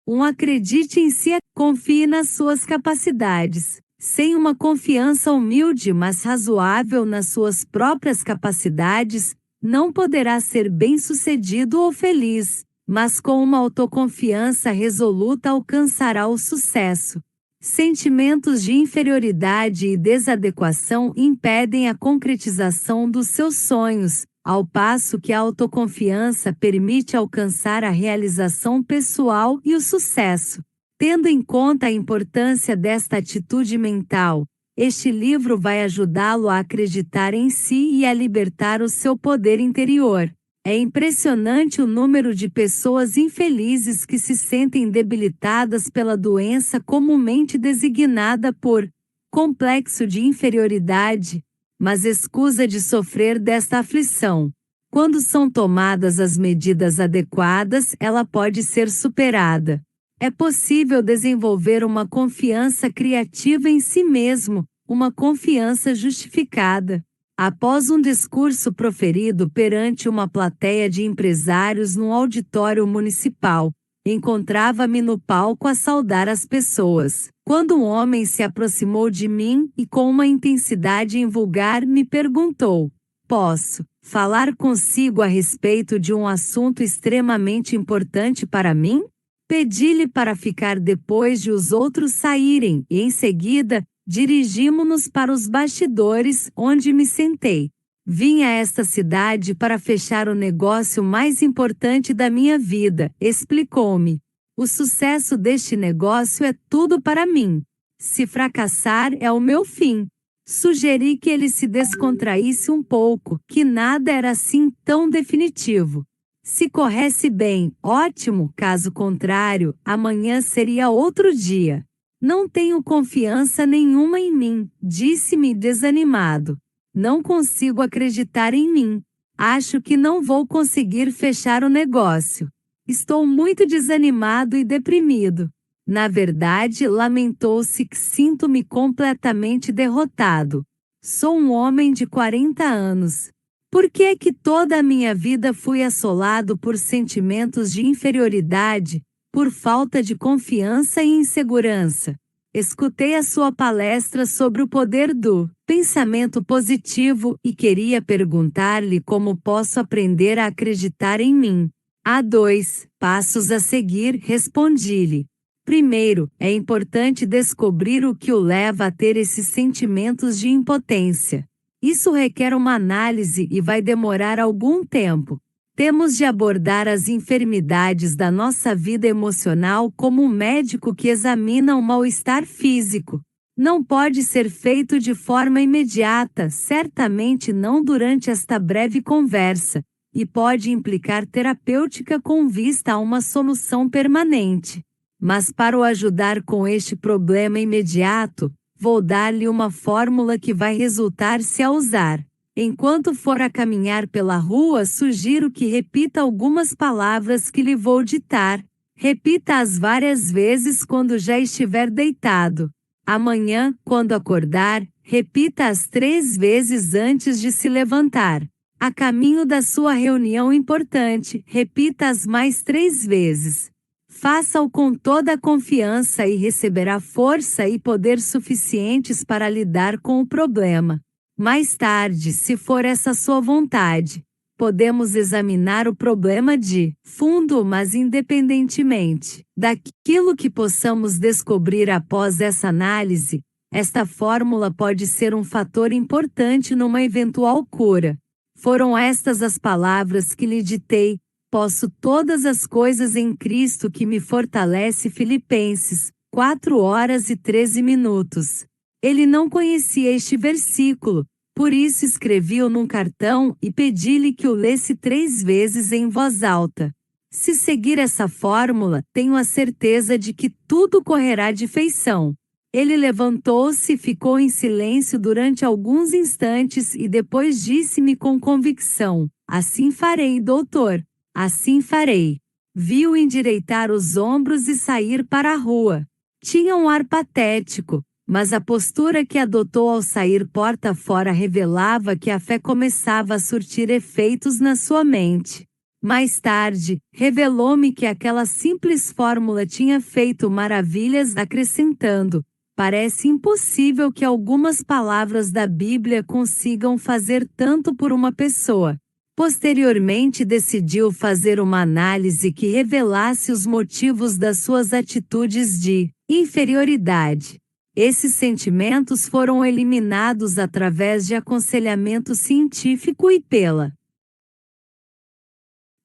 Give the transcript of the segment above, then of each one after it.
Acredite em si, confie nas suas capacidades. Sem uma confiança humilde mas razoável nas suas próprias capacidades, não poderá ser bem-sucedido ou feliz, mas com uma autoconfiança resoluta alcançará o sucesso. Sentimentos de inferioridade e desadequação impedem a concretização dos seus sonhos, ao passo que a autoconfiança permite alcançar a realização pessoal e o sucesso. Tendo em conta a importância desta atitude mental, este livro vai ajudá-lo a acreditar em si e a libertar o seu poder interior. É impressionante o número de pessoas infelizes que se sentem debilitadas pela doença comumente designada por complexo de inferioridade, mas escusa de sofrer desta aflição. Quando são tomadas as medidas adequadas, ela pode ser superada. É possível desenvolver uma confiança criativa em si mesmo, uma confiança justificada. Após um discurso proferido perante uma plateia de empresários num auditório municipal, encontrava-me no palco a saudar as pessoas, quando um homem se aproximou de mim e com uma intensidade invulgar me perguntou: "Posso falar consigo a respeito de um assunto extremamente importante para mim?" Pedi-lhe para ficar depois de os outros saírem e, em seguida, dirigimo-nos para os bastidores, onde me sentei. Vim a esta cidade para fechar o negócio mais importante da minha vida, explicou-me. O sucesso deste negócio é tudo para mim. Se fracassar é o meu fim. Sugeri que ele se descontraísse um pouco, que nada era assim tão definitivo. Se corresse bem, ótimo, caso contrário, amanhã seria outro dia. Não tenho confiança nenhuma em mim, disse-me desanimado. Não consigo acreditar em mim. Acho que não vou conseguir fechar o negócio. Estou muito desanimado e deprimido. Na verdade, lamentou-se que sinto-me completamente derrotado. Sou um homem de 40 anos. Por que é que toda a minha vida fui assolado por sentimentos de inferioridade, por falta de confiança e insegurança? Escutei a sua palestra sobre o poder do pensamento positivo e queria perguntar-lhe como posso aprender a acreditar em mim. Há 2 passos a seguir, respondi-lhe. Primeiro, é importante descobrir o que o leva a ter esses sentimentos de impotência. Isso requer uma análise e vai demorar algum tempo. Temos de abordar as enfermidades da nossa vida emocional como um médico que examina o mal-estar físico. Não pode ser feito de forma imediata, certamente não durante esta breve conversa, e pode implicar terapêutica com vista a uma solução permanente. Mas para o ajudar com este problema imediato, vou dar-lhe uma fórmula que vai resultar se a usar. Enquanto for a caminhar pela rua, sugiro que repita algumas palavras que lhe vou ditar. Repita-as várias vezes quando já estiver deitado. Amanhã, quando acordar, repita-as 3 vezes antes de se levantar. A caminho da sua reunião importante, repita-as mais 3 vezes. Faça-o com toda a confiança e receberá força e poder suficientes para lidar com o problema. Mais tarde, se for essa sua vontade, podemos examinar o problema de fundo, mas independentemente daquilo que possamos descobrir após essa análise, esta fórmula pode ser um fator importante numa eventual cura. Foram estas as palavras que lhe ditei. Posso todas as coisas em Cristo que me fortalece. Filipenses 4:13. Ele não conhecia este versículo, por isso escrevi-o num cartão e pedi-lhe que o lesse 3 vezes em voz alta. Se seguir essa fórmula, tenho a certeza de que tudo correrá de feição. Ele levantou-se e ficou em silêncio durante alguns instantes e depois disse-me com convicção: "Assim farei, doutor. Assim farei." Vi-o endireitar os ombros e sair para a rua. Tinha um ar patético, mas a postura que adotou ao sair porta fora revelava que a fé começava a surtir efeitos na sua mente. Mais tarde, revelou-me que aquela simples fórmula tinha feito maravilhas, acrescentando: parece impossível que algumas palavras da Bíblia consigam fazer tanto por uma pessoa. Posteriormente decidiu fazer uma análise que revelasse os motivos das suas atitudes de inferioridade. Esses sentimentos foram eliminados através de aconselhamento científico e pela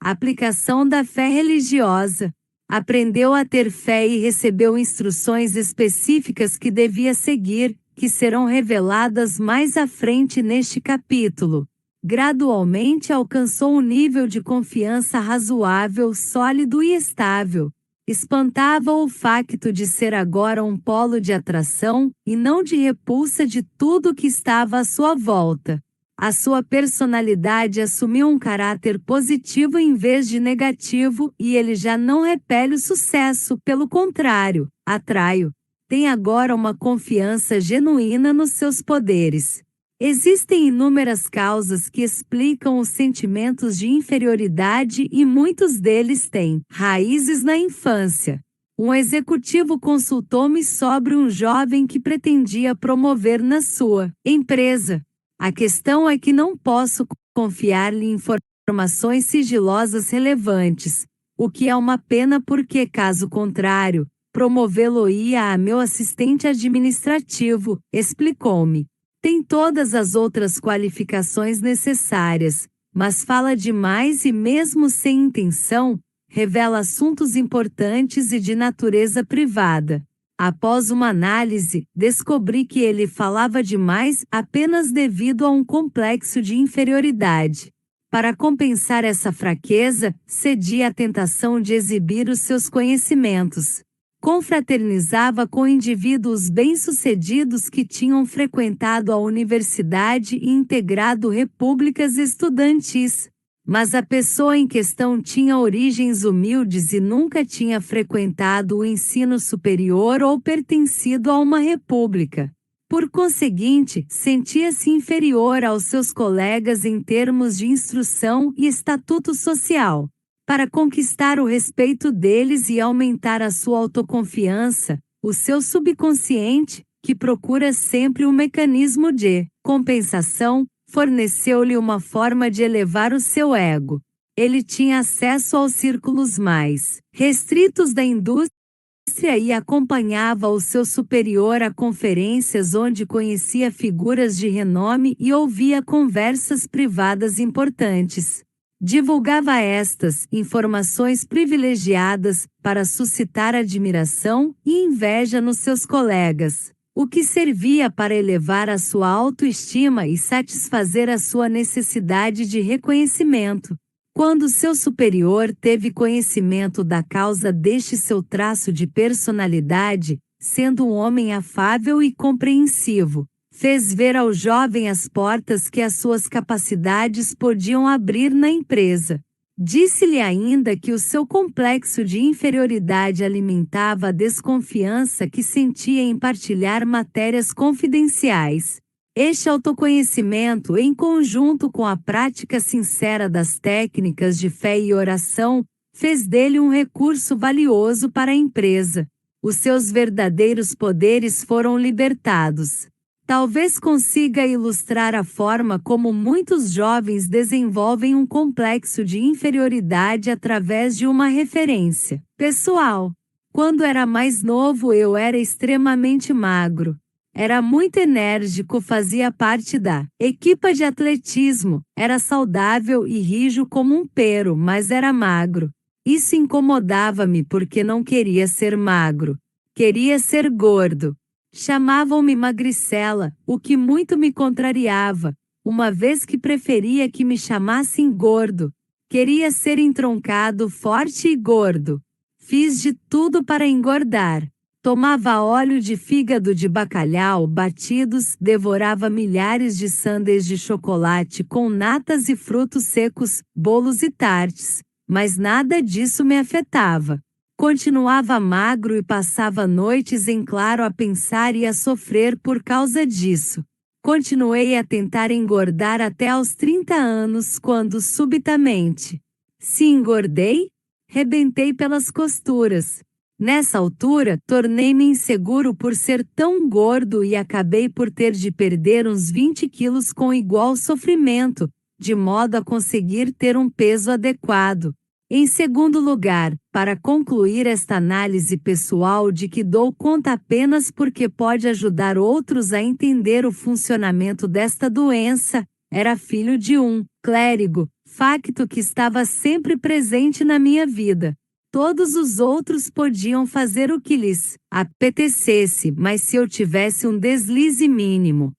aplicação da fé religiosa. Aprendeu a ter fé e recebeu instruções específicas que devia seguir, que serão reveladas mais à frente neste capítulo. Gradualmente alcançou um nível de confiança razoável, sólido e estável. Espantava-o o facto de ser agora um polo de atração, e não de repulsa de tudo que estava à sua volta. A sua personalidade assumiu um caráter positivo em vez de negativo, e ele já não repele o sucesso, pelo contrário, atrai-o. Tem agora uma confiança genuína nos seus poderes. Existem inúmeras causas que explicam os sentimentos de inferioridade e muitos deles têm raízes na infância. Um executivo consultou-me sobre um jovem que pretendia promover na sua empresa. A questão é que não posso confiar-lhe informações sigilosas relevantes, o que é uma pena porque, caso contrário, promovê-lo-ia a meu assistente administrativo, explicou-me. Tem todas as outras qualificações necessárias, mas fala demais e mesmo sem intenção, revela assuntos importantes e de natureza privada. Após uma análise, descobri que ele falava demais apenas devido a um complexo de inferioridade. Para compensar essa fraqueza, cedi à tentação de exibir os seus conhecimentos. Confraternizava com indivíduos bem-sucedidos que tinham frequentado a universidade e integrado repúblicas estudantis. Mas a pessoa em questão tinha origens humildes e nunca tinha frequentado o ensino superior ou pertencido a uma república. Por conseguinte, sentia-se inferior aos seus colegas em termos de instrução e estatuto social. Para conquistar o respeito deles e aumentar a sua autoconfiança, o seu subconsciente, que procura sempre um mecanismo de compensação, forneceu-lhe uma forma de elevar o seu ego. Ele tinha acesso aos círculos mais restritos da indústria e acompanhava o seu superior a conferências onde conhecia figuras de renome e ouvia conversas privadas importantes. Divulgava estas informações privilegiadas para suscitar admiração e inveja nos seus colegas, o que servia para elevar a sua autoestima e satisfazer a sua necessidade de reconhecimento. Quando seu superior teve conhecimento da causa deste seu traço de personalidade, sendo um homem afável e compreensivo, fez ver ao jovem as portas que as suas capacidades podiam abrir na empresa. Disse-lhe ainda que o seu complexo de inferioridade alimentava a desconfiança que sentia em partilhar matérias confidenciais. Este autoconhecimento, em conjunto com a prática sincera das técnicas de fé e oração, fez dele um recurso valioso para a empresa. Os seus verdadeiros poderes foram libertados. Talvez consiga ilustrar a forma como muitos jovens desenvolvem um complexo de inferioridade através de uma referência pessoal. Quando era mais novo, eu era extremamente magro. Era muito enérgico, fazia parte da equipa de atletismo, era saudável e rijo como um pero, mas era magro. Isso incomodava-me porque não queria ser magro. Queria ser gordo. Chamavam-me magricela, o que muito me contrariava, uma vez que preferia que me chamassem gordo. Queria ser entroncado, forte e gordo. Fiz de tudo para engordar. Tomava óleo de fígado de bacalhau batidos, devorava milhares de sundaes de chocolate com natas e frutos secos, bolos e tartes, mas nada disso me afetava. Continuava magro e passava noites em claro a pensar e a sofrer por causa disso. Continuei a tentar engordar até aos 30 anos, quando subitamente Se engordei, rebentei pelas costuras. Nessa altura, tornei-me inseguro por ser tão gordo e acabei por ter de perder uns 20 quilos com igual sofrimento, de modo a conseguir ter um peso adequado. Em segundo lugar, para concluir esta análise pessoal de que dou conta apenas porque pode ajudar outros a entender o funcionamento desta doença, era filho de um clérigo, facto que estava sempre presente na minha vida. Todos os outros podiam fazer o que lhes apetecesse, mas se eu tivesse um deslize mínimo,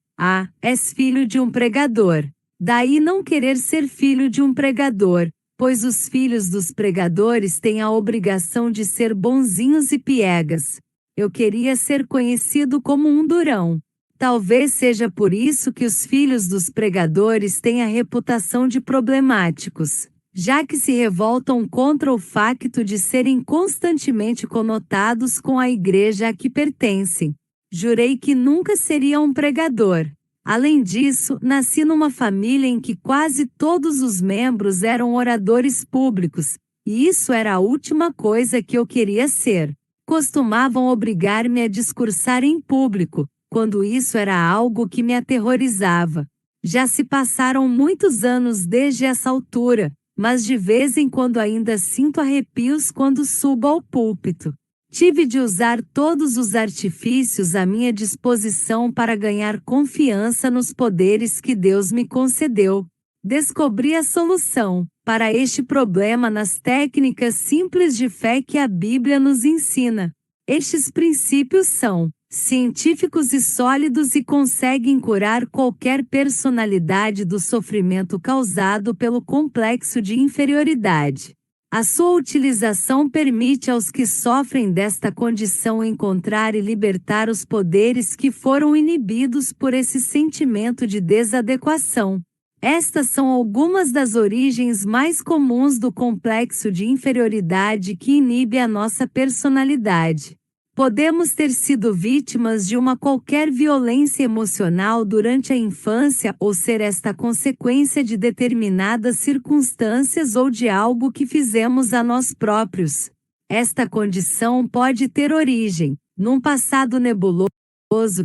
és filho de um pregador. Daí não querer ser filho de um pregador, pois os filhos dos pregadores têm a obrigação de ser bonzinhos e piegas. Eu queria ser conhecido como um durão. Talvez seja por isso que os filhos dos pregadores têm a reputação de problemáticos, já que se revoltam contra o facto de serem constantemente conotados com a igreja a que pertencem. Jurei que nunca seria um pregador. Além disso, nasci numa família em que quase todos os membros eram oradores públicos, e isso era a última coisa que eu queria ser. Costumavam obrigar-me a discursar em público, quando isso era algo que me aterrorizava. Já se passaram muitos anos desde essa altura, mas de vez em quando ainda sinto arrepios quando subo ao púlpito. Tive de usar todos os artifícios à minha disposição para ganhar confiança nos poderes que Deus me concedeu. Descobri a solução para este problema nas técnicas simples de fé que a Bíblia nos ensina. Estes princípios são científicos e sólidos e conseguem curar qualquer personalidade do sofrimento causado pelo complexo de inferioridade. A sua utilização permite aos que sofrem desta condição encontrar e libertar os poderes que foram inibidos por esse sentimento de desadequação. Estas são algumas das origens mais comuns do complexo de inferioridade que inibe a nossa personalidade. Podemos ter sido vítimas de uma qualquer violência emocional durante a infância ou ser esta consequência de determinadas circunstâncias ou de algo que fizemos a nós próprios. Esta condição pode ter origem num passado nebuloso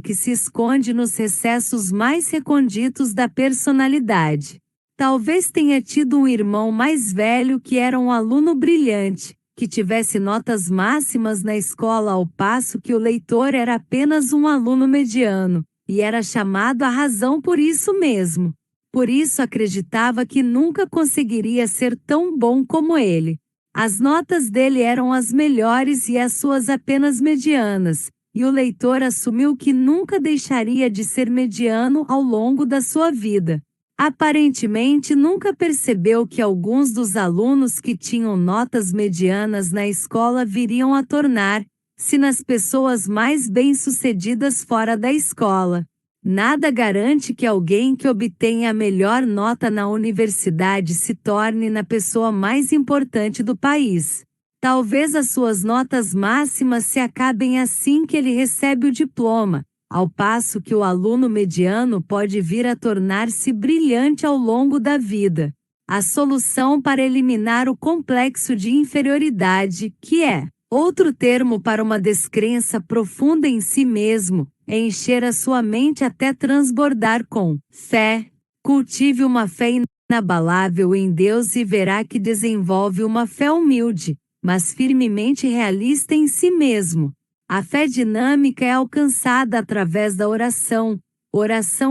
que se esconde nos recessos mais recônditos da personalidade. Talvez tenha tido um irmão mais velho que era um aluno brilhante, que tivesse notas máximas na escola ao passo que o leitor era apenas um aluno mediano, e era chamado à razão por isso mesmo. Por isso acreditava que nunca conseguiria ser tão bom como ele. As notas dele eram as melhores e as suas apenas medianas, e o leitor assumiu que nunca deixaria de ser mediano ao longo da sua vida. Aparentemente nunca percebeu que alguns dos alunos que tinham notas medianas na escola viriam a tornar-se nas pessoas mais bem-sucedidas fora da escola. Nada garante que alguém que obtenha a melhor nota na universidade se torne na pessoa mais importante do país. Talvez as suas notas máximas se acabem assim que ele recebe o diploma, ao passo que o aluno mediano pode vir a tornar-se brilhante ao longo da vida. A solução para eliminar o complexo de inferioridade, que é outro termo para uma descrença profunda em si mesmo, é encher a sua mente até transbordar com fé. Cultive uma fé inabalável em Deus e verá que desenvolve uma fé humilde, mas firmemente realista em si mesmo. A fé dinâmica é alcançada através da oração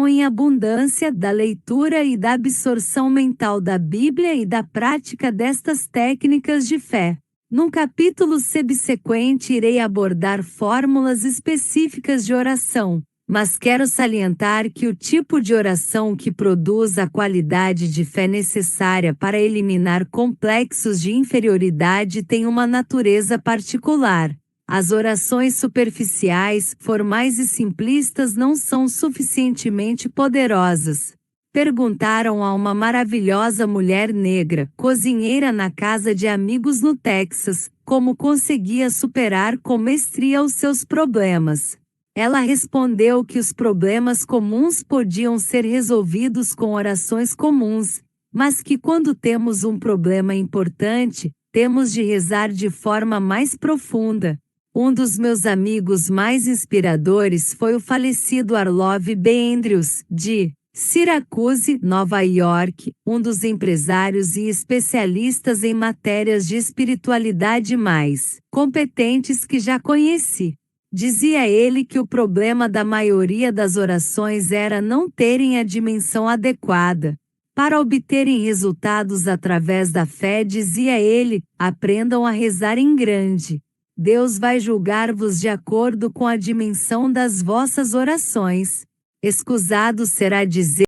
em abundância, da leitura e da absorção mental da Bíblia e da prática destas técnicas de fé. Num capítulo subsequente irei abordar fórmulas específicas de oração, mas quero salientar que o tipo de oração que produz a qualidade de fé necessária para eliminar complexos de inferioridade tem uma natureza particular. As orações superficiais, formais e simplistas não são suficientemente poderosas. Perguntaram a uma maravilhosa mulher negra, cozinheira na casa de amigos no Texas, como conseguia superar com mestria os seus problemas. Ela respondeu que os problemas comuns podiam ser resolvidos com orações comuns, mas que quando temos um problema importante, temos de rezar de forma mais profunda. Um dos meus amigos mais inspiradores foi o falecido Arlov B. Andrews, de Syracuse, Nova York, um dos empresários e especialistas em matérias de espiritualidade mais competentes que já conheci. Dizia ele que o problema da maioria das orações era não terem a dimensão adequada. Para obterem resultados através da fé, dizia ele, aprendam a rezar em grande. Deus vai julgar-vos de acordo com a dimensão das vossas orações. Escusado será dizer